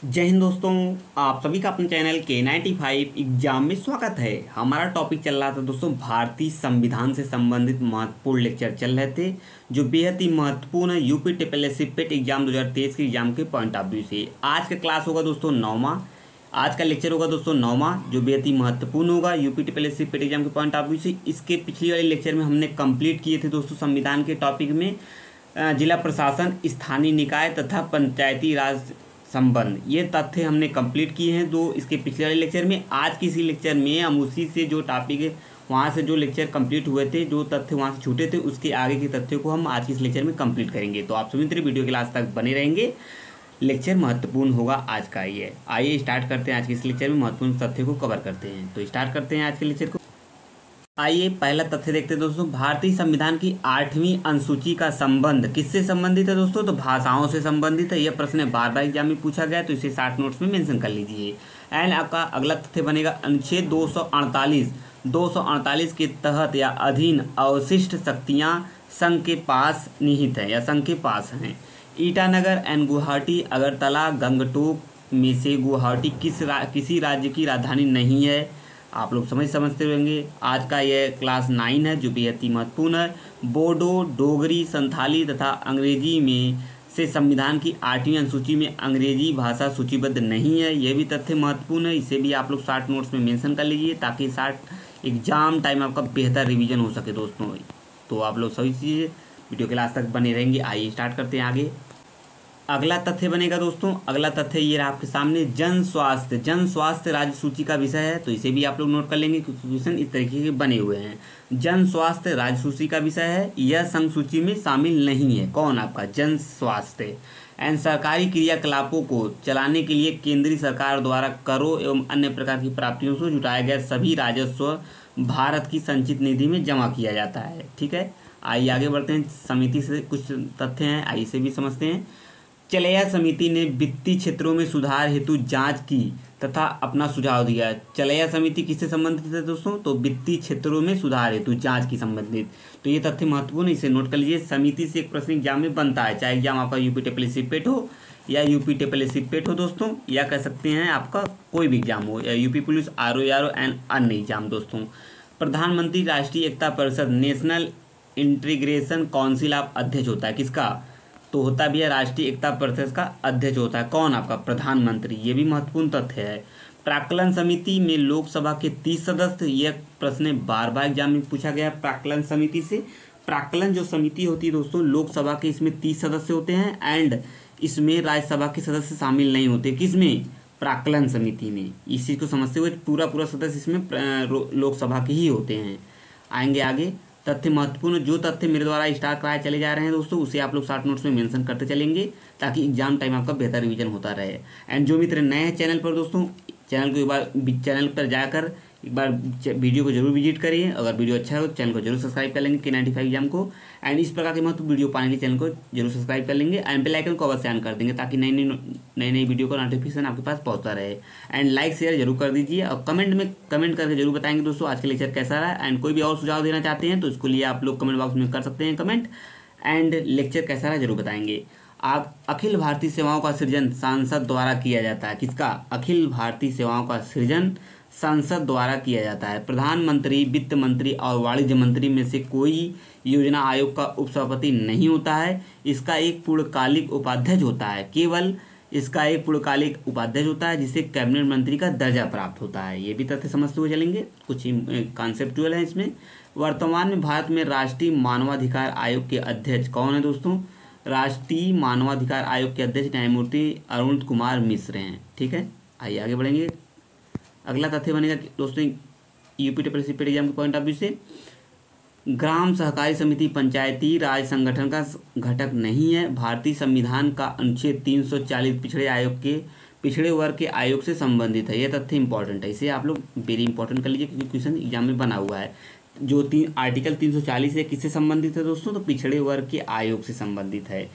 जय हिंद दोस्तों। आप सभी का अपने चैनल K95 एग्जाम में स्वागत है। हमारा टॉपिक चल रहा था दोस्तों, भारतीय संविधान से संबंधित महत्वपूर्ण लेक्चर चल रहे थे जो बेहद ही महत्वपूर्ण है UP triple S C PET exam 2023 के एग्जाम के पॉइंट ऑफ व्यू से। आज का क्लास होगा दोस्तों नौवां, आज का लेक्चर होगा दोस्तों नौवां, जो बेहद ही महत्वपूर्ण होगा UP triple S C PET exam के पॉइंट ऑफ व्यू से। इसके पिछले वाले लेक्चर में हमने कंप्लीट किए थे दोस्तों संविधान के टॉपिक में जिला प्रशासन, स्थानीय निकाय तथा पंचायती राज संबंध, ये तथ्य हमने कंप्लीट किए हैं दो इसके पिछले वाले लेक्चर में। आज की इसी लेक्चर में हम उसी से जो टॉपिक है वहाँ से जो लेक्चर कंप्लीट हुए थे, जो तथ्य वहाँ से छूटे थे, उसके आगे के तथ्यों को हम आज के इस लेक्चर में कंप्लीट करेंगे। तो आप सभी मित्र वीडियो के लास्ट तक बने रहेंगे, लेक्चर महत्वपूर्ण होगा आज का ये। आइए स्टार्ट करते हैं आज के इस लेक्चर में महत्वपूर्ण तथ्यों को कवर करते हैं। तो स्टार्ट करते हैं आज के लेक्चर को। आइए पहला तथ्य देखते हैं दोस्तों, भारतीय संविधान की 8वीं अनुसूची का संबंध किससे संबंधित है दोस्तों? तो भाषाओं से संबंधित है। यह प्रश्न बार बार एग्जाम में पूछा गया, तो इसे 60 नोट्स में मेंशन कर लीजिए। एंड आपका अगला तथ्य बनेगा अनुच्छेद 248 के तहत या अधीन अवशिष्ट शक्तियां संघ के पास निहित है या संघ के पास हैं। ईटानगर एंड गुवाहाटी, अगरतला, गंगटोक में से गुवाहाटी किसी राज्य की राजधानी नहीं है। आप लोग समझते रहेंगे। आज का यह क्लास 9 है जो बेहद ही महत्वपूर्ण है। बोडो, डोगरी, संथाली तथा अंग्रेजी में से संविधान की 8वीं अनुसूची में अंग्रेजी भाषा सूचीबद्ध नहीं है। यह भी तथ्य महत्वपूर्ण है, इसे भी आप लोग 60 नोट्स में मेंशन कर लीजिए ताकि 60 एग्जाम टाइम आपका बेहतर रिवीजन हो सके दोस्तों। तो आप लोग सभी चीज़ें वीडियो के लास्ट तक बने रहेंगे। आइए स्टार्ट करते हैं आगे। अगला तथ्य बनेगा दोस्तों, अगला तथ्य ये रहा आपके सामने, जन स्वास्थ्य राज्य सूची का विषय है, तो इसे भी आप लोग नोट कर लेंगे क्योंकि क्वेश्चन इस तरीके के बने हुए हैं। जन स्वास्थ्य राज्य सूची का विषय है, यह संघ सूची में शामिल नहीं है। कौन? आपका जन स्वास्थ्य। एंड सरकारी क्रियाकलापों को चलाने के लिए केंद्रीय सरकार द्वारा करों एवं अन्य प्रकार की प्राप्तियों से जुटाया गया सभी राजस्व भारत की संचित निधि में जमा किया जाता है। ठीक है, आइए आगे बढ़ते हैं। समिति से कुछ तथ्य हैं, आइए इसे भी समझते हैं। चलैया समिति ने वित्तीय क्षेत्रों में सुधार हेतु जांच की तथा अपना सुझाव दिया। चलैया समिति किससे संबंधित है दोस्तों? तो वित्तीय क्षेत्रों में सुधार हेतु जांच की संबंधित। तो ये तथ्य महत्वपूर्ण, इसे नोट कर लीजिए। समिति से एक प्रश्न एग्जाम में बनता है, चाहे एग्जाम आपका यूपी ट्रिपल एस सी पेट हो या यूपी ट्रिपल एस सी पेट हो दोस्तों, या कह सकते हैं आपका कोई भी एग्जाम हो, या यूपी पुलिस, आर एंड अन्य एग्जाम दोस्तों। प्रधानमंत्री राष्ट्रीय Ekta Parishad, national integration council आप अध्यक्ष होता है, किसका? तो होता भी है राष्ट्रीय एकता परिषद का अध्यक्ष होता है। कौन? आपका प्रधानमंत्री। ये भी महत्वपूर्ण तथ्य है। प्राक्कलन समिति में लोकसभा के 30 सदस्य, यह प्रश्न बार बार एग्जाम में पूछा गया प्राक्कलन समिति से। प्राक्कलन जो समिति होती है दोस्तों लोकसभा के, इसमें 30 सदस्य होते हैं एंड इसमें राज्यसभा के सदस्य शामिल नहीं होते। किसमें? प्राक्कलन समिति में। इस चीज़ को समझते हुए पूरा सदस्य इसमें लोकसभा के ही होते हैं। आएंगे आगे। तथ्य महत्वपूर्ण, जो तथ्य मेरे द्वारा स्टार्ट कराए चले जा रहे हैं दोस्तों, उसे आप लोग 60 नोट्स में मेंशन करते चलेंगे ताकि एग्जाम टाइम आपका बेहतर रिवीजन होता रहे। एंड जो मित्र नए हैं चैनल पर दोस्तों, चैनल को एक बार चैनल पर जाकर एक बार वीडियो को जरूर विजिट करिए। अगर वीडियो अच्छा हो तो चैनल को जरूर सब्सक्राइब कर लेंगे K95 एग्जाम को। एंड इस प्रकार के महत्व वीडियो पाने के लिए चैनल को जरूर सब्सक्राइब कर लेंगे एंड बेल आइकन को अवश्य ऑन कर देंगे ताकि नई वीडियो का नोटिफिकेशन आपके पास पहुंचता रहे। एंड लाइक शेयर जरूर कर दीजिए और कमेंट करके जरूर बताएंगे दोस्तों आज के लेक्चर कैसा रहा। एंड कोई भी और सुझाव देना चाहते हैं तो इसको लिए आप लोग कमेंट बॉक्स में कर सकते हैं कमेंट। एंड लेक्चर कैसा रहा जरूर बताएंगे। आप अखिल भारतीय सेवाओं का सृजन सांसद द्वारा किया जाता है, किसका? अखिल भारतीय सेवाओं का सृजन संसद द्वारा किया जाता है। प्रधानमंत्री, वित्त मंत्री और वाणिज्य मंत्री में से कोई योजना आयोग का उपसभापति नहीं होता है। इसका एक पूर्णकालिक उपाध्यक्ष होता है, केवल इसका एक पूर्णकालिक उपाध्यक्ष होता है जिसे कैबिनेट मंत्री का दर्जा प्राप्त होता है। ये भी तथ्य समझते हुए चलेंगे, कुछ कॉन्सेप्चुअल है इसमें। वर्तमान में भारत में राष्ट्रीय मानवाधिकार आयोग के अध्यक्ष कौन है दोस्तों? राष्ट्रीय मानवाधिकार आयोग के अध्यक्ष न्यायमूर्ति अरुण कुमार मिश्र हैं। ठीक है, आइए आगे बढ़ेंगे। अगला तथ्य बनेगा दोस्तों UP triple S C PET exam के पॉइंट ऑफ व्यू से, ग्राम सहकारी समिति पंचायती राज संगठन का घटक नहीं है। भारतीय संविधान का अनुच्छेद 340 पिछड़े वर्ग के आयोग से संबंधित है। यह तथ्य इंपॉर्टेंट है, इसे आप लोग वेरी इंपॉर्टेंट कर लीजिए क्योंकि क्वेश्चन एग्जाम में बना हुआ है। जो आर्टिकल 340 है किससे संबंधित है दोस्तों? तो पिछड़े वर्ग के आयोग से संबंधित है।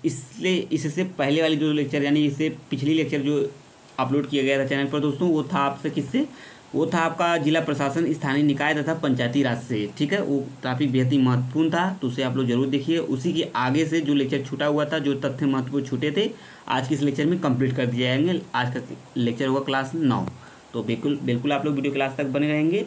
इसलिए इससे पहले वाली जो लेक्चर यानी इससे पिछली लेक्चर जो अपलोड किया गया था चैनल पर दोस्तों, वो था आपसे किससे? वो था आपका जिला प्रशासन, स्थानीय निकाय तथा पंचायती राज से। ठीक है, वो टॉपिक बेहद ही महत्वपूर्ण था, तो उसे आप लोग जरूर देखिए। उसी के आगे से जो लेक्चर छूटा हुआ था, जो तथ्य महत्वपूर्ण छूटे थे, आज के इस लेक्चर में कंप्लीट कर दिए जाएंगे। आज का लेक्चर होगा क्लास 9, तो बिल्कुल आप लोग वीडियो क्लास तक बने रहेंगे।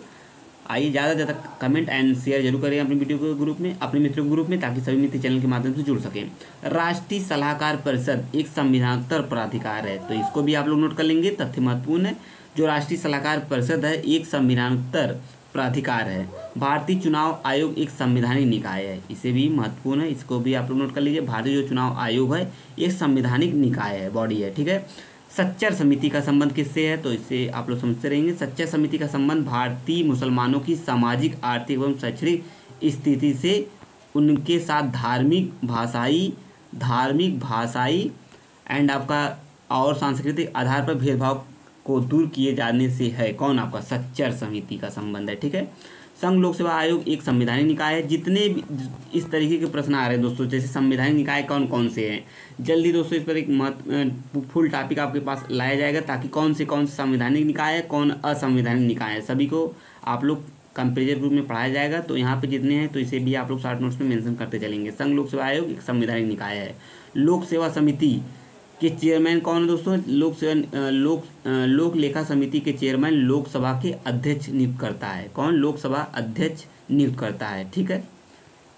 आइए, ज़्यादा से ज़्यादा कमेंट एंड शेयर जरूर करें अपनी वीडियो के ग्रुप में, अपने मित्रों के ग्रुप में, ताकि सभी मित्र चैनल के माध्यम से जुड़ सकें। राष्ट्रीय सलाहकार परिषद एक संविधानोत्तर प्राधिकार है, तो इसको भी आप लोग नोट कर लेंगे, तथ्य महत्वपूर्ण है। जो राष्ट्रीय सलाहकार परिषद है एक संविधानोत्तर प्राधिकार है। भारतीय चुनाव आयोग एक संवैधानिक निकाय है, इसे भी महत्वपूर्ण है, इसको भी आप लोग नोट कर लीजिए। भारतीय जो चुनाव आयोग है एक संवैधानिक निकाय है, बॉडी है। ठीक है, सच्चर समिति का संबंध किससे है, तो इसे आप लोग समझते रहेंगे। सच्चर समिति का संबंध भारतीय मुसलमानों की सामाजिक, आर्थिक एवं शैक्षणिक स्थिति से उनके साथ धार्मिक भाषाई एंड आपका और सांस्कृतिक आधार पर भेदभाव को दूर किए जाने से है। कौन? आपका सच्चर समिति का संबंध है। ठीक है, संघ लोक सेवा आयोग एक संवैधानिक निकाय है। जितने भी इस तरीके के प्रश्न आ रहे हैं दोस्तों, जैसे संवैधानिक निकाय कौन कौन से हैं, जल्दी दोस्तों इस पर एक फुल टॉपिक आपके पास लाया जाएगा, ताकि कौन से संवैधानिक निकाय है, कौन असंवैधानिक निकाय है, सभी को आप लोग कंपेरिजन रूप में पढ़ाया जाएगा। तो यहाँ पे जितने हैं तो इसे भी आप लोग शॉर्ट नोट्स में मेंशन करते चलेंगे। संघ लोक सेवा आयोग एक संवैधानिक निकाय है। लोक सेवा समिति के चेयरमैन कौन है दोस्तों? लोक लेखा समिति के चेयरमैन लोकसभा के अध्यक्ष नियुक्त करता है। कौन? लोकसभा अध्यक्ष नियुक्त करता है। ठीक है,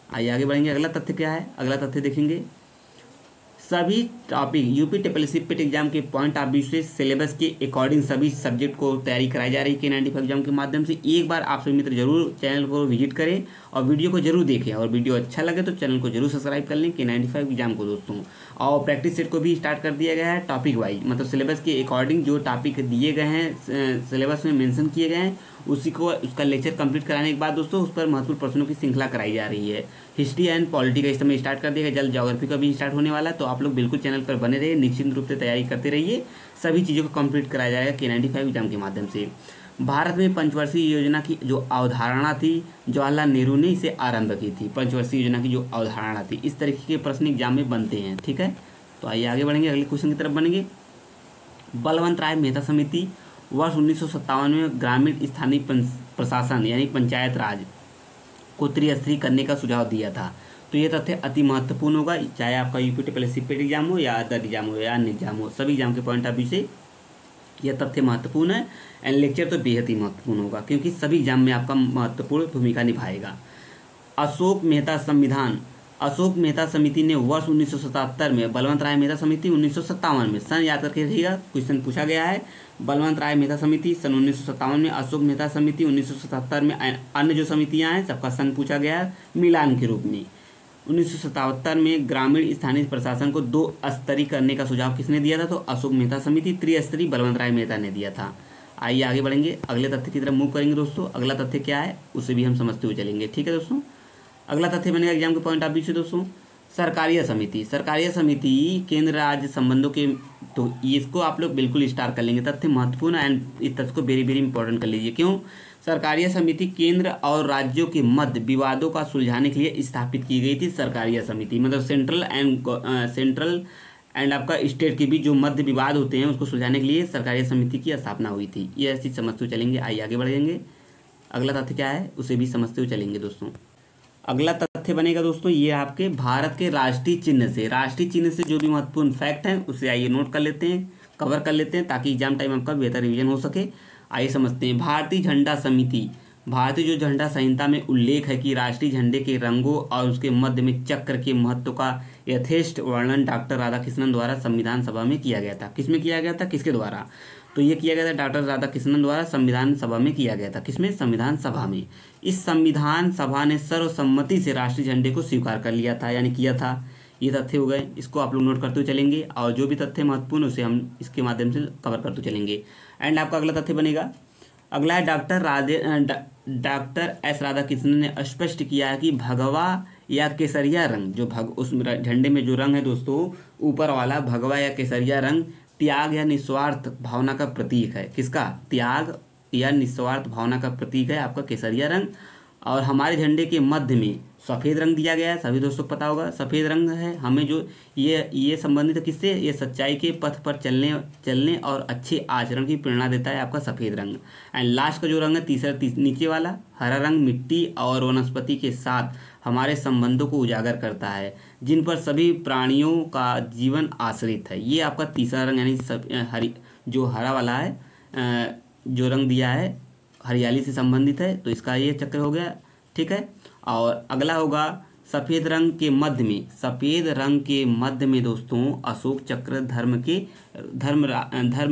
आइए आगे बढ़ेंगे। अगला तथ्य क्या है? अगला तथ्य देखेंगे, सभी टॉपिक यूपी टेपलसीपेट एग्जाम के पॉइंट ऑफ व्यू से सिलेबस के अकॉर्डिंग सभी सब्जेक्ट को तैयारी कराई जा रही है K95 एग्जाम के माध्यम से। एक बार आप सभी मित्र जरूर चैनल को विजिट करें और वीडियो को जरूर देखें, और वीडियो अच्छा लगे तो चैनल को जरूर सब्सक्राइब कर लें K95 एग्जाम को दोस्तों। और प्रैक्टिस सेट को भी स्टार्ट कर दिया गया है टॉपिक वाइज, मतलब सिलेबस के अकॉर्डिंग जो टॉपिक दिए गए हैं, सिलेबस में मेंशन किए गए हैं, उसी को उसका लेक्चर कंप्लीट कराने के बाद दोस्तों उस पर महत्वपूर्ण प्रश्नों की श्रृंखला कराई जा रही है। हिस्ट्री एंड पॉलिटी का इस समय स्टार्ट कर दिया गया, जल्द ज्योग्राफी का भी स्टार्ट होने वाला है। तो आप लोग बिल्कुल चैनल पर बने रहिए, निश्चित रूप से तैयारी करते रहिए, सभी चीज़ों को कंप्लीट कराया जाएगा K95 एग्जाम के माध्यम से। भारत में पंचवर्षीय योजना की जो अवधारणा थी, जवाहरलाल नेहरू ने इसे आरंभ की थी। पंचवर्षीय योजना की जो अवधारणा थी, इस तरीके के प्रश्न एग्जाम में बनते हैं। ठीक है, तो आइए आगे बढ़ेंगे, अगले क्वेश्चन की तरफ बढ़ेंगे। बलवंत राय मेहता समिति वर्ष 1957 में ग्रामीण स्थानीय प्रशासन यानी पंचायत राज को त्रिस्तरीय करने का सुझाव दिया था। तो ये तथ्य अति महत्वपूर्ण होगा, चाहे आपका यूपी टेपलसीपेट एग्जाम हो या अदर एग्जाम हो या अन्य एग्जाम हो, सभी एग्जाम के पॉइंट ऑफ व्यू से यह तथ्य महत्वपूर्ण है। एंड लेक्चर तो बेहद ही महत्वपूर्ण होगा, क्योंकि सभी एग्जाम में आपका महत्वपूर्ण भूमिका निभाएगा। अशोक मेहता समिति ने वर्ष 1977 में, बलवंत राय मेहता समिति 1957 में, सन याद करके रहिएगा, क्वेश्चन पूछा गया है। बलवंत राय मेहता समिति सन 1957 में, अशोक मेहता समिति 1977 में, अन्य जो समितियां हैं सबका सन पूछा गया है मिलान के रूप में। 1977 में ग्रामीण स्थानीय प्रशासन को 2 स्तरीय करने का सुझाव किसने दिया था? तो अशोक मेहता समिति, त्रिस्तरीय बलवंत राय मेहता ने दिया था। आइए आगे बढ़ेंगे, अगले तथ्य की तरफ मूव करेंगे दोस्तों। अगला तथ्य क्या है उसे भी हम समझते हुए चलेंगे। ठीक है दोस्तों, अगला तथ्य बनेगा एग्जाम के पॉइंट ऑफ व्यू से दोस्तों, सरकारीय समिति केंद्र राज्य संबंधों के, तो इसको आप लोग बिल्कुल स्टार कर लेंगे, तथ्य महत्वपूर्ण एंड इस तथ्य को वेरी वेरी इंपॉर्टेंट कर लीजिए। क्यों? सरकारीय समिति केंद्र और राज्यों के मध्य विवादों का सुलझाने के लिए स्थापित की गई थी। सरकारीय समिति मतलब सेंट्रल एंड आपका स्टेट के बीच जो मध्य विवाद होते हैं उसको सुलझाने के लिए सरकारीय समिति की स्थापना हुई थी। ये ऐसी समझते हुए चलेंगे। आइए आगे बढ़ेंगे, अगला तथ्य क्या है उसे भी समझते हुए चलेंगे दोस्तों। अगला तथ्य बनेगा दोस्तों ये आपके भारत के राष्ट्रीय चिन्ह से जो भी महत्वपूर्ण फैक्ट हैं उसे आइए नोट कर लेते हैं, कवर कर लेते हैं, ताकि एग्जाम टाइम आपका बेहतर रिवीजन हो सके। आइए समझते हैं। भारतीय जो झंडा संहिता में उल्लेख है कि राष्ट्रीय झंडे के रंगों और उसके मध्य में चक्र के महत्व का यथेष्ट वर्णन डॉक्टर राधाकृष्णन द्वारा संविधान सभा में किया गया था। किसमें किया गया था? किसके द्वारा? तो ये किया गया था डॉक्टर राधाकृष्णन द्वारा संविधान सभा में किया गया था। किसमें? संविधान सभा में। इस संविधान सभा ने सर्वसम्मति से राष्ट्रीय झंडे को स्वीकार कर लिया था, यानी किया था। ये तथ्य हो गए, इसको आप लोग नोट करते हुए चलेंगे, और जो भी तथ्य महत्वपूर्ण उसे हम इसके माध्यम से कवर करते चलेंगे। एंड आपका अगला तथ्य बनेगा, अगला है डॉक्टर एस राधाकृष्णन ने स्पष्ट किया है कि भगवा या केसरिया रंग, जो उस झंडे में जो रंग है दोस्तों ऊपर वाला भगवा या केसरिया रंग त्याग या निस्वार्थ भावना का प्रतीक है। किसका? त्याग या निस्वार्थ भावना का प्रतीक है आपका केसरिया रंग। और हमारे झंडे के मध्य में सफ़ेद रंग दिया गया है, सभी दोस्तों पता होगा सफ़ेद रंग है हमें जो ये संबंधित है किससे, ये सच्चाई के पथ पर चलने चलने और अच्छे आचरण की प्रेरणा देता है आपका सफ़ेद रंग। एंड लास्ट का जो रंग है तीसरा नीचे वाला हरा रंग मिट्टी और वनस्पति के साथ हमारे संबंधों को उजागर करता है, जिन पर सभी प्राणियों का जीवन आश्रित है। ये आपका तीसरा रंग यानी हरी जो हरा वाला है जो रंग दिया है हरियाली से संबंधित है, तो इसका ये चक्र हो गया। ठीक है, और अगला होगा सफ़ेद रंग के मध्य में, सफ़ेद रंग के मध्य में दोस्तों अशोक चक्र धर्म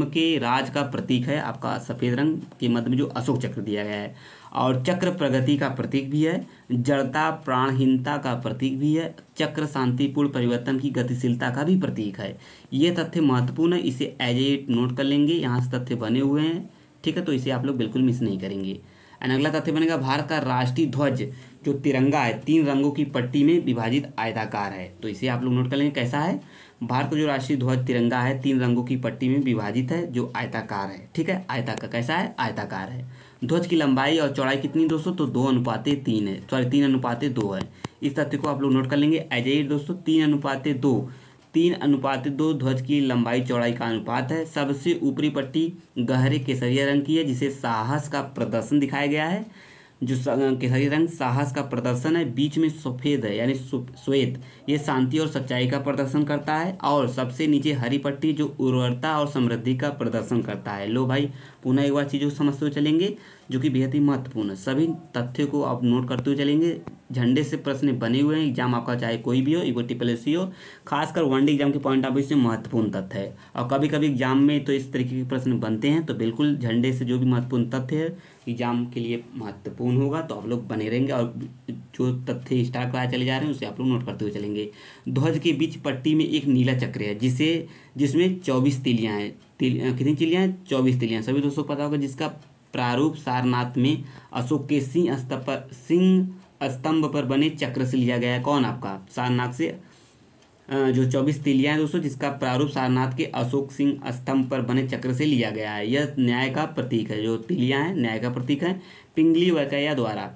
के राज का प्रतीक है। आपका सफ़ेद रंग के मध्य में जो अशोक चक्र दिया गया है, और चक्र प्रगति का प्रतीक भी है, जड़ता प्राणहीनता का प्रतीक भी है, चक्र शांतिपूर्ण परिवर्तन की गतिशीलता का भी प्रतीक है। ये तथ्य महत्वपूर्ण है, इसे एज ए नोट कर लेंगे, यहाँ से तथ्य बने हुए हैं। ठीक है, तो इसे आप लोग बिल्कुल मिस नहीं करेंगे। एंड अगला तथ्य बनेगा भारत का राष्ट्रीय ध्वज जो तिरंगा है 3 रंगों की पट्टी में विभाजित आयताकार है। तो इसे आप लोग नोट कर लेंगे कैसा है, भारत का जो राष्ट्रीय ध्वज तिरंगा है 3 रंगों की पट्टी में विभाजित है जो आयताकार है। ठीक है, आयताकार कैसा है, आयताकार है। ध्वज की लंबाई और चौड़ाई कितनी दोस्तों, तो 2:3 है, सॉरी 3:2 है। इस तथ्य को आप लोग नोट कर लेंगे एज ए दोस्तों 3:2, 3:2 ध्वज की लंबाई चौड़ाई का अनुपात है। सबसे ऊपरी पट्टी गहरे केसरिया रंग की है जिसे साहस का प्रदर्शन दिखाया गया है, जो केसरी रंग साहस का प्रदर्शन है। बीच में सफ़ेद है यानी श्वेत, ये शांति और सच्चाई का प्रदर्शन करता है। और सबसे नीचे हरी पट्टी जो उर्वरता और समृद्धि का प्रदर्शन करता है। लो भाई पुनः एक बार चीज़ों को समझते हुए चलेंगे जो कि बेहद ही महत्वपूर्ण है। सभी तथ्यों को आप नोट करते हुए चलेंगे। झंडे से प्रश्न बने हुए हैं, एग्जाम आपका चाहे कोई भी हो, ईगोटिपलेसी हो, खासकर वनडे एग्जाम के पॉइंट ऑफ व्यू से महत्वपूर्ण तथ्य है। और कभी कभी एग्जाम में तो इस तरीके के प्रश्न बनते हैं, तो बिल्कुल झंडे से जो भी महत्वपूर्ण तथ्य है एग्जाम के लिए महत्वपूर्ण होगा, तो आप लोग बने रहेंगे। और जो तथ्य स्टार कराए चले जा रहे हैं उसे आप लोग नोट करते हुए चलेंगे। ध्वज के बीच पट्टी में एक नीला चक्र है जिसमें 24 तीलियाँ हैं। कितनी तीलियाँ हैं, 24 तीलियाँ। सभी दोस्तों पता होगा जिसका प्रारूप सारनाथ में अशोक के सिंह स्तंभ पर बने चक्र से लिया गया है। कौन, आपका सारनाथ से जो 24 तीलियां हैं दोस्तों जिसका प्रारूप सारनाथ के अशोक सिंह स्तंभ पर बने चक्र से लिया गया है। यह न्याय का प्रतीक है, जो तीलियां हैं न्याय का प्रतीक है। पिंगली वेंकैया द्वारा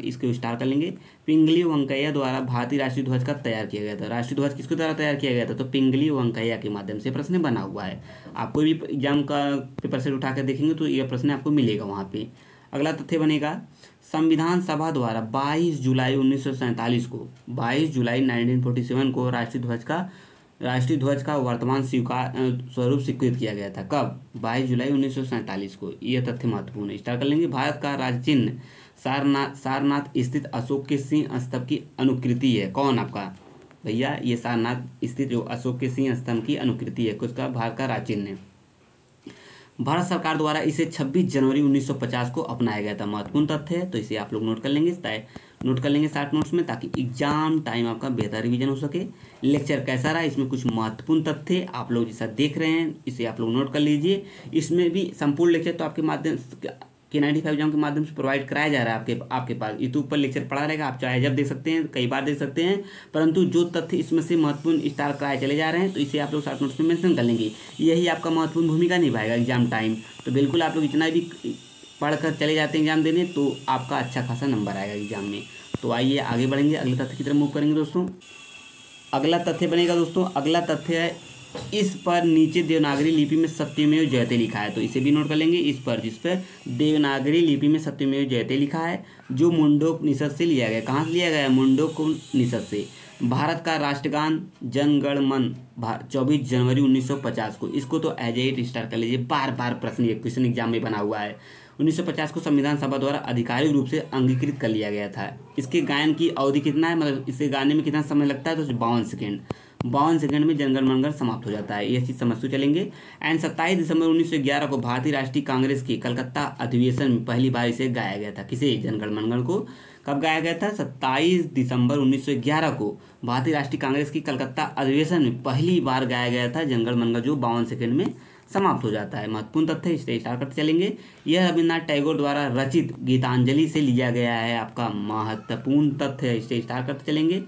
इसको स्टार कर लेंगे। पिंगली वेंकैया द्वारा भारतीय राष्ट्रीय ध्वज का तैयार किया गया था। राष्ट्रीय ध्वज किसके द्वारा तैयार किया गया था, तो पिंगली वेंकैया के माध्यम से प्रश्न बना हुआ है। आप कोई भी एग्जाम का पेपर सेट उठा कर देखेंगे तो यह प्रश्न आपको मिलेगा वहाँ पे। अगला तथ्य बनेगा संविधान सभा द्वारा 22 जुलाई 1947 को 22 जुलाई 1947 को राष्ट्रीय ध्वज का वर्तमान स्वरूप स्वीकृत किया गया था। कब, 22 जुलाई 1947 को। यह तथ्य महत्वपूर्ण है, स्टार कर लेंगे। भारत का राज्य चिन्ह सारनाथ स्थित अशोक के सिंह स्तंभ की अनुकृति है। कौन, आपका भैया, ये सारनाथ स्थित जो अशोक के सिंह स्तंभ की अनुकृति है, कुछ भारत का राज्य चिन्ह है। भारत सरकार द्वारा इसे 26 जनवरी 1950 को अपनाया गया था। महत्वपूर्ण तथ्य है, तो इसे आप लोग नोट कर लेंगे शॉर्ट नोट्स में, ताकि एग्जाम टाइम आपका बेहतर रिवीजन हो सके। लेक्चर कैसा रहा, इसमें कुछ महत्वपूर्ण तथ्य आप लोग जैसा देख रहे हैं इसे आप लोग नोट कर लीजिए। इसमें भी संपूर्ण लेक्चर तो आपके माध्यम के 95 एग्जाम के माध्यम से प्रोवाइड कराया जा रहा है आपके पास यूट्यूब पर लेक्चर पड़ा रहेगा। आप चाहे जब देख सकते हैं, कई बार देख सकते हैं, परंतु जो तथ्य इसमें से महत्वपूर्ण स्टार कराए चले जा रहे हैं तो इसे आप लोग शॉर्ट नोट्स में मेंशन कर लेंगे। यही आपका महत्वपूर्ण भूमिका निभाएगा एग्जाम टाइम। तो बिल्कुल आप लोग इतना भी पढ़कर चले जाते हैं एग्जाम देने तो आपका अच्छा खासा नंबर आएगा एग्जाम में। तो आइए आगे बढ़ेंगे, अगले तथ्य की तरफ मूव करेंगे दोस्तों। अगला तथ्य बनेगा दोस्तों, अगला तथ्य है इस पर नीचे देवनागरी लिपि में सत्यमेव जयते लिखा है। तो इसे भी नोट कर लेंगे। इस पर जिस पर देवनागरी लिपि में सत्यमेव जयते लिखा है, जो मुंडोपनिषद से लिया गया। कहाँ से लिया गया है, मुंडोपनिषद से। भारत का राष्ट्रगान जन गण मन 24 जनवरी 1950 को। इसको तो एज ए स्टार कर लीजिए, बार बार प्रश्न ये क्वेश्चन एग्जाम में बना हुआ है। 1950 को संविधान सभा द्वारा आधिकारिक रूप से अंगीकृत कर लिया गया था। इसके गायन की अवधि कितना है, मतलब इसे गाने में कितना समय लगता है, तो 52 सेकंड में जनगण मनगण समाप्त हो जाता है। ये चीज़ समझते चलेंगे। एंड 27 दिसंबर 1911 को भारतीय राष्ट्रीय कांग्रेस के कलकत्ता अधिवेशन में पहली बार इसे गाया गया था। किसे, जनगण मनगण को कब गाया गया था, 27 दिसंबर 1911 को भारतीय राष्ट्रीय कांग्रेस की कलकत्ता अधिवेशन में पहली बार गाया गया था जनगण मनगण, जो 52 सेकंड में समाप्त हो जाता है। महत्वपूर्ण तथ्य इसे स्टार करते चलेंगे। यह रविन्द्रनाथ टैगोर द्वारा रचित गीतांजलि से लिया गया है। आपका महत्वपूर्ण तथ्य इसे स्टार करते चलेंगे।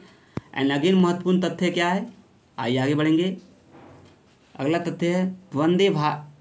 एंड अगेन महत्वपूर्ण तथ्य क्या है, आइए आगे बढ़ेंगे। अगला तथ्य है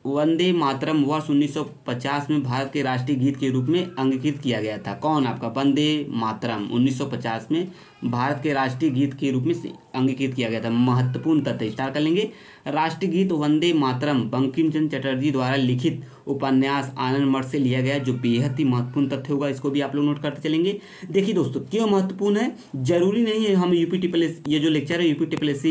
वंदे मातरम वर्ष 1950 में भारत के राष्ट्रीय गीत के रूप में अंगीकृत किया गया था? कौन आपका वंदे मातरम 1950 में भारत के राष्ट्रीय गीत के रूप में अंगीकृत किया गया था? महत्वपूर्ण तथ्य स्टार कर लेंगे। राष्ट्रीय गीत वंदे मातरम बंकिम चंद्र चटर्जी द्वारा लिखित उपन्यास आनंद मठ से लिया गया, जो बेहद ही महत्वपूर्ण तथ्य होगा, इसको भी आप लोग नोट करते चलेंगे। देखिए दोस्तों, क्यों महत्वपूर्ण है, जरूरी नहीं है हम यूपी ट्रिपल एस, ये जो लेक्चर है यूपी ट्रिपल एस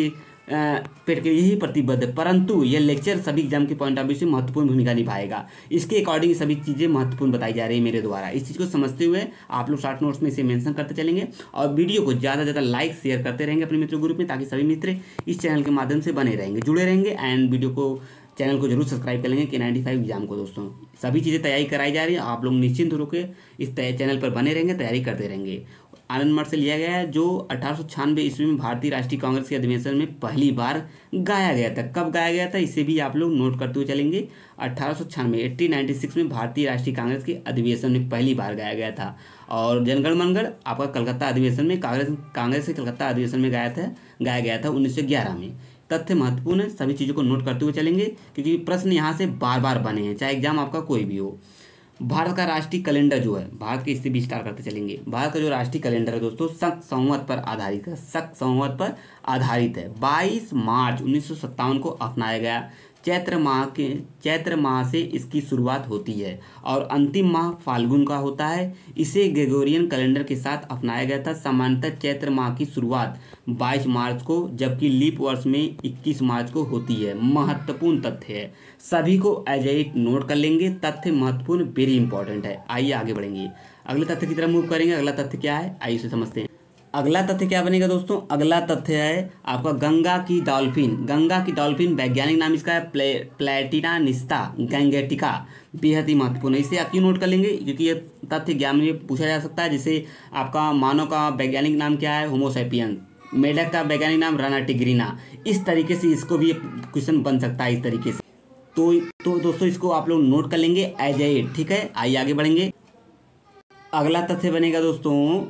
पेट के लिए ही प्रतिबद्ध है, परंतु यह लेक्चर सभी एग्जाम के पॉइंट ऑफ व्यू से महत्वपूर्ण भूमिका निभाएगा। इसके अकॉर्डिंग सभी चीज़ें महत्वपूर्ण बताई जा रही है मेरे द्वारा। इस चीज़ को समझते हुए आप लोग शॉर्ट नोट्स में इसे मेंशन करते चलेंगे और वीडियो को ज़्यादा से ज़्यादा लाइक शेयर करते रहेंगे अपने मित्र ग्रुप में, ताकि सभी मित्र इस चैनल के माध्यम से बने रहेंगे, जुड़े रहेंगे। एंड वीडियो को चैनल को जरूर सब्सक्राइब कर लेंगे K95 एग्जाम को। दोस्तों सभी चीज़ें तैयारी कराई जा रही है, आप लोग निश्चिंत होकर इस चैनल पर बने रहेंगे, तैयारी करते रहेंगे। आनंद मठ से लिया गया है, जो 1896 ईस्वी में भारतीय राष्ट्रीय कांग्रेस के अधिवेशन में पहली बार गाया गया था। कब गाया गया था, इसे भी आप लोग नोट करते हुए चलेंगे। 1896 में भारतीय राष्ट्रीय कांग्रेस के अधिवेशन में पहली बार गाया गया था। और जनगण मनगढ़ आपका कलकत्ता अधिवेशन में कांग्रेस के कलकत्ता अधिवेशन में गाया गया था 1911 में। तथ्य महत्वपूर्ण है, सभी चीज़ों को नोट करते हुए चलेंगे, क्योंकि प्रश्न यहाँ से बार बार बने हैं, चाहे एग्जाम आपका कोई भी हो। भारत का राष्ट्रीय कैलेंडर जो है, भारत के इससे भी स्टार करते चलेंगे। भारत का जो राष्ट्रीय कैलेंडर है दोस्तों, शक संवत पर आधारित है, शक संवत पर आधारित है। 22 मार्च 1957 को अपनाया गया। चैत्र माह से इसकी शुरुआत होती है और अंतिम माह फाल्गुन का होता है। इसे ग्रेगोरियन कैलेंडर के साथ अपनाया गया था। सामान्यतः चैत्र माह की शुरुआत 22 मार्च को, जबकि लीप वर्ष में 21 मार्च को होती है। महत्वपूर्ण तथ्य है, सभी को एज इट नोट कर लेंगे। तथ्य महत्वपूर्ण, वेरी इंपॉर्टेंट है। आइए आगे बढ़ेंगे, अगले तथ्य की तरफ मूव करेंगे। अगला तथ्य क्या है, आइए उसे समझते हैं। अगला तथ्य क्या बनेगा दोस्तों, अगला तथ्य है आपका गंगा की डॉल्फिन। गंगा की डॉल्फिन वैज्ञानिक नाम इसका है प्लेटिना निस्ता गैंगेटिका। बेहद ही महत्वपूर्ण है, इसे आप क्यों नोट कर लेंगे, क्योंकि ये तथ्य एग्जाम में पूछा जा सकता है। जैसे आपका मानव का वैज्ञानिक नाम क्या है, होमो सैपियंस। मेढक का वैज्ञानिक नाम राना टिग्रिना। इस तरीके से इसको भी क्वेश्चन बन सकता है इस तरीके से। तो दोस्तों इसको आप लोग नोट कर लेंगे एज इट, ठीक है। आइए आगे बढ़ेंगे। अगला तथ्य बनेगा दोस्तों,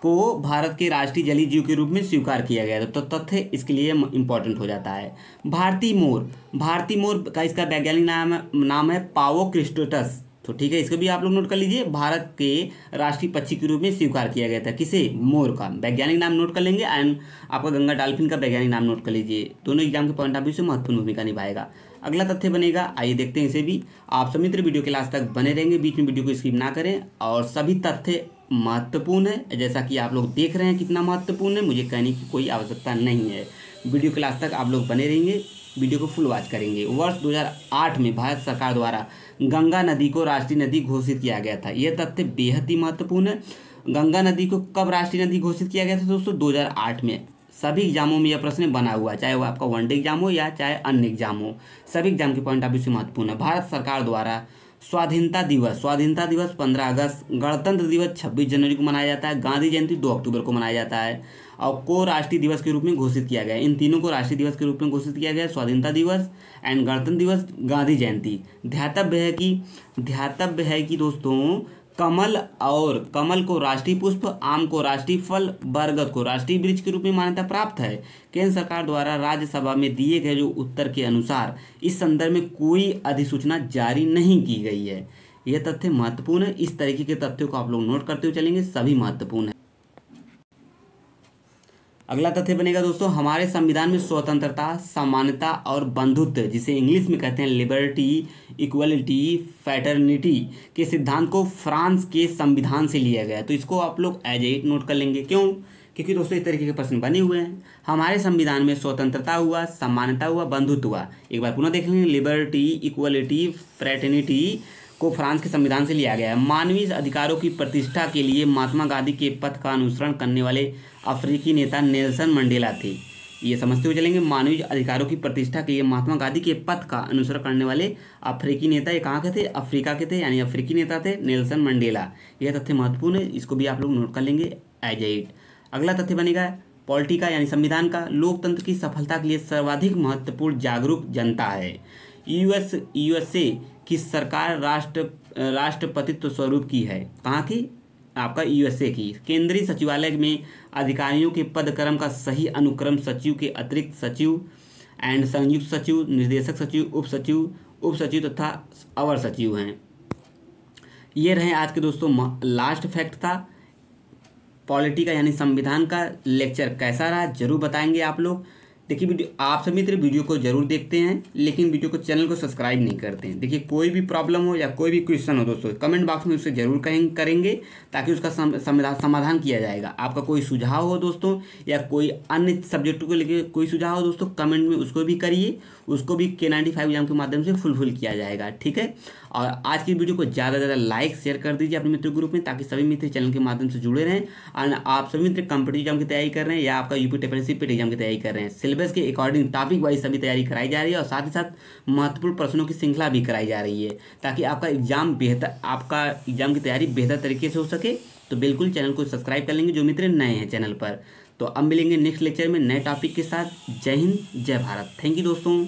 को भारत के राष्ट्रीय जलीय जीव के रूप में स्वीकार किया गया था। तो तथ्य इसके लिए इंपॉर्टेंट हो जाता है। भारतीय मोर का इसका वैज्ञानिक नाम है पावोक्रिस्टोटस। तो ठीक है, इसको भी आप लोग नोट कर लीजिए। भारत के राष्ट्रीय पक्षी के रूप में स्वीकार किया गया था। किसे, मोर का वैज्ञानिक नाम नोट कर लेंगे एंड आपका गंगा डॉल्फिन का वैज्ञानिक नाम नोट कर लीजिए। दोनों एग्जाम के पॉइंट ऑफ व्यू से महत्वपूर्ण भूमिका निभाएगा। अगला तथ्य बनेगा, आइए देखते हैं इसे भी। आप सभी मित्र वीडियो के लास्ट तक बने रहेंगे, बीच में वीडियो को स्किप ना करें। और सभी तथ्य महत्वपूर्ण है, जैसा कि आप लोग देख रहे हैं कितना महत्वपूर्ण है, मुझे कहने की कोई आवश्यकता नहीं है। वीडियो के लास्ट तक आप लोग बने रहेंगे, वीडियो को फुल वॉच करेंगे। वर्ष 2008 में भारत सरकार द्वारा गंगा नदी को राष्ट्रीय नदी घोषित किया गया था। यह तथ्य बेहद ही महत्वपूर्ण है। गंगा नदी को कब राष्ट्रीय नदी घोषित किया गया था दोस्तों, 2008 में। सभी एग्जामों में यह प्रश्न बना हुआ है, चाहे वो आपका वनडे एग्जाम हो या चाहे अन्य एग्जाम हो, सभी एग्जाम के पॉइंट ऑफ व्यू से महत्वपूर्ण है। भारत सरकार द्वारा स्वाधीनता दिवस 15 अगस्त, गणतंत्र दिवस 26 जनवरी को मनाया जाता है, गांधी जयंती 2 अक्टूबर को मनाया जाता है और को राष्ट्रीय दिवस के रूप में घोषित किया गया। इन तीनों को राष्ट्रीय दिवस के रूप में घोषित किया गया, स्वाधीनता दिवस एंड गणतंत्र दिवस, गांधी जयंती। ध्यातव्य है कि दोस्तों कमल को राष्ट्रीय पुष्प, आम को राष्ट्रीय फल, बरगद को राष्ट्रीय वृक्ष के रूप में मान्यता प्राप्त है। केंद्र सरकार द्वारा राज्यसभा में दिए गए जो उत्तर के अनुसार इस संदर्भ में कोई अधिसूचना जारी नहीं की गई है। यह तथ्य महत्वपूर्ण है। इस तरीके के तथ्यों को आप लोग नोट करते हुए चलेंगे, सभी महत्वपूर्ण है। अगला तथ्य बनेगा दोस्तों, हमारे संविधान में स्वतंत्रता, समानता और बंधुत्व, जिसे इंग्लिश में कहते हैं लिबर्टी, इक्वलिटी, फ्रैटर्निटी के सिद्धांत को फ्रांस के संविधान से लिया गया। तो इसको आप लोग एज इट नोट कर लेंगे। क्यों, क्योंकि दोस्तों इस तरीके के प्रश्न बने हुए हैं। हमारे संविधान में स्वतंत्रता हुआ, समानता हुआ, बंधुत्व हुआ। एक बार पुनः देख लेंगे, लिबर्टी, इक्वलिटी, फ्रैटर्निटी को फ्रांस के संविधान से लिया गया है। मानवीय अधिकारों की प्रतिष्ठा के लिए महात्मा गांधी के पथ का अनुसरण करने वाले अफ्रीकी नेता नेल्सन मंडेला थे। ये समझते हुए चलेंगे, मानवीय अधिकारों की प्रतिष्ठा के लिए महात्मा गांधी के पथ का अनुसरण करने वाले अफ्रीकी नेता, ये कहाँ के थे, अफ्रीका के थे, यानी अफ्रीकी नेता थे नेल्सन मंडेला। यह तथ्य महत्वपूर्ण है, इसको भी आप लोग नोट कर लेंगे एज इट। अगला तथ्य बनेगा पॉलिटी का, यानी संविधान का। लोकतंत्र की सफलता के लिए सर्वाधिक महत्वपूर्ण जागरूक जनता है। यूएसए की सरकार राष्ट्रपतित्व स्वरूप की है। कहाँ की, आपका यूएसए की। केंद्रीय सचिवालय में अधिकारियों के पद क्रम का सही अनुक्रम सचिव के अतिरिक्त सचिव एंड संयुक्त सचिव, निर्देशक सचिव, उप सचिव तथा अवर सचिव हैं। ये रहे आज के दोस्तों लास्ट फैक्ट था। पॉलिटी का यानी संविधान का लेक्चर कैसा रहा जरूर बताएंगे आप लोग। देखिए वीडियो आप सभी मित्र वीडियो को जरूर देखते हैं, लेकिन वीडियो को चैनल को सब्सक्राइब नहीं करते हैं। देखिए कोई भी प्रॉब्लम हो या कोई भी क्वेश्चन हो दोस्तों, कमेंट बॉक्स में उससे जरूर करेंगे ताकि उसका समाधान किया जाएगा। आपका कोई सुझाव हो दोस्तों या कोई अन्य सब्जेक्ट को लेकर कोई सुझाव हो दोस्तों, कमेंट में उसको भी करिए, उसको भी K95 एग्जाम के माध्यम से फुलफिल किया जाएगा, ठीक है। और आज की वीडियो को ज़्यादा से ज़्यादा लाइक शेयर कर दीजिए अपने मित्र ग्रुप में, ताकि सभी मित्र चैनल के माध्यम से जुड़े रहें। और आप सभी मित्र कॉम्पिटिटिव एग्जाम की तैयारी कर रहे हैं या आपका यूपी टेपरेसी पेट एग्जाम की तैयारी कर रहे हैं, सिलेबस के अकॉर्डिंग टॉपिक वाइज सभी तैयारी कराई जा रही है और साथ ही साथ महत्वपूर्ण प्रश्नों की श्रृंखला भी कराई जा रही है, ताकि आपका एग्जाम की तैयारी बेहतर तरीके से हो सके। तो बिल्कुल चैनल को सब्सक्राइब कर लेंगे जो मित्र नए हैं चैनल पर। तो अब मिलेंगे नेक्स्ट लेक्चर में नए टॉपिक के साथ। जय हिंद, जय भारत। थैंक यू दोस्तों।